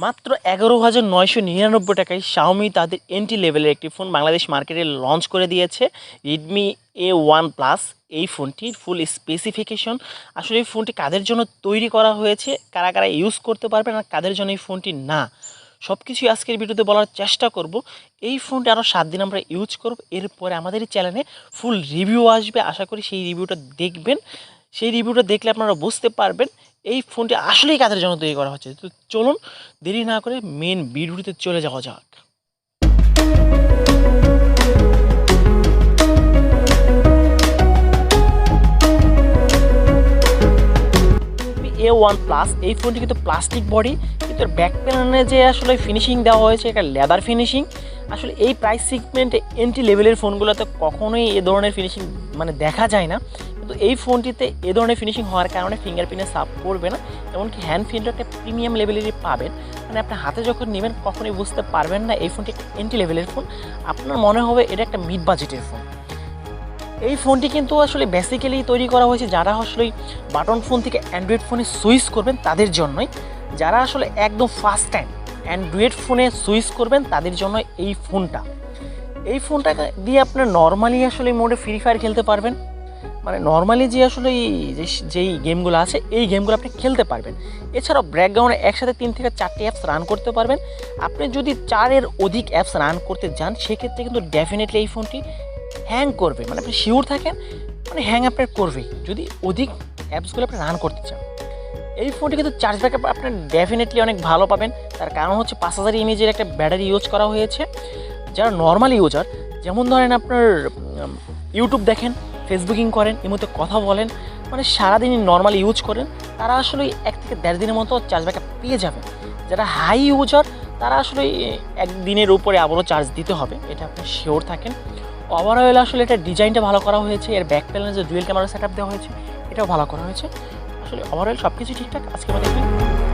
মাত্র 11,999 টাকায় Xiaomi তাদের এন্ট্রি লেভেলের একটি ফোন বাংলাদেশ মার্কেটে লঞ্চ করে দিয়েছে। Redmi A1 প্লাস এই ফোনটির ফুল স্পেসিফিকেশন, আসলে এই ফোনটি কাদের জন্য তৈরি করা হয়েছে, কারা কারা ইউজ করতে পারবেন আর কাদের জন্য এই ফোনটি না, সব কিছুই আজকের ভিডিওতে বলার চেষ্টা করব। এই ফোনটি আরও 7 দিন আমরা ইউজ করব, এরপরে আমাদের এই চ্যানেলে ফুল রিভিউ আসবে। আশা করি সেই রিভিউটা দেখবেন। সেই রিভিউটা দেখলে আপনারা বুঝতে পারবেন এই ফোনটি আসলেই কাদের জন্য তৈরি করা হচ্ছে। তো চলুন দেরি না করে মেন ভিডিওতে চলে যাওয়া যাক। A1 প্লাস এই ফোনটি কিন্তু প্লাস্টিক বডি, কিন্তু ব্যাক প্যানেলে যে আসলে ফিনিশিং দেওয়া হয়েছে এটা লেদার ফিনিশিং। আসলে এই প্রাইস সেগমেন্টে এন্ট্রি লেভেলের ফোনগুলোতে কখনোই এ ধরনের ফিনিশিং দেখা যায় না, কিন্তু এই ফোনটিতে এ ধরনের ফিনিশিং হওয়ার কারণে ফিঙ্গারপ্রিন্টে সাপ করবে না, এমনকি হ্যান্ড প্রিন্টও একটা প্রিমিয়াম লেভেলেরই পাবেন। মানে আপনি হাতে যখন নেবেন কখনোই বুঝতে পারবেন না এই ফোনটি এন্ট্রি লেভেলের ফোন, আপনার মনে হবে এটা একটা মিড বাজেটের ফোন। এই ফোনটি কিন্তু আসলে বেসিক্যালি তৈরি করা হয়েছে যারা আসলে বাটন ফোন থেকে অ্যান্ড্রয়েড ফোনে সুইচ করবেন তাদের জন্যই, যারা আসলে একদম ফার্স্ট টাইম অ্যান্ড্রয়েড ফোনে সুইচ করবেন তাদের জন্য এই ফোনটা। এই ফোনটা দিয়ে আপনার নর্মালি আসলে মোডে ফ্রি ফায়ার খেলতে পারবেন, মানে নর্মালি যে আসলে যেই গেমগুলো আছে এই গেমগুলো আপনি খেলতে পারবেন। এছাড়াও ব্যাকগ্রাউন্ডে একসাথে 3 থেকে 4টি অ্যাপস রান করতে পারবেন। আপনি যদি 4-এর অধিক অ্যাপস রান করতে যান সেক্ষেত্রে কিন্তু ডেফিনেটলি এই ফোনটি হ্যাং করবে, মানে আপনি শিওর থাকেন মানে হ্যাং আপনার করবেই যদি অধিক অ্যাপসগুলো আপনি রান করতে চান। এই ফোনটি কিন্তু চার্জ ব্যাকআপ আপনার ডেফিনেটলি অনেক ভালো পাবেন, তার কারণ হচ্ছে 5000 mAh একটা ব্যাটারি ইউজ করা হয়েছে। যারা নর্মাল ইউজার, যেমন ধরেন আপনার ইউটিউব দেখেন, ফেসবুকিং করেন, এর মধ্যে কথা বলেন, মানে সারাদিনই নর্মাল ইউজ করেন, তারা আসলে 1 থেকে 1.5 দিনের মতো চার্জ ব্যাকআপ পেয়ে যাবেন। যারা হাই ইউজার তারা আসলে 1 দিনের উপরে আবারও চার্জ দিতে হবে, এটা আপনি শিওর থাকেন। ওভারঅল আসলে এটা ডিজাইনটা ভালো করা হয়েছে, এর ব্যাক প্যানেলে যে ডুয়েল ক্যামেরা সেটআপ দেওয়া হয়েছে এটাও ভালো করা হয়েছে। আসলে ওভারঅল সব কিছু ঠিকঠাক। আজকে আমরা দেখবেন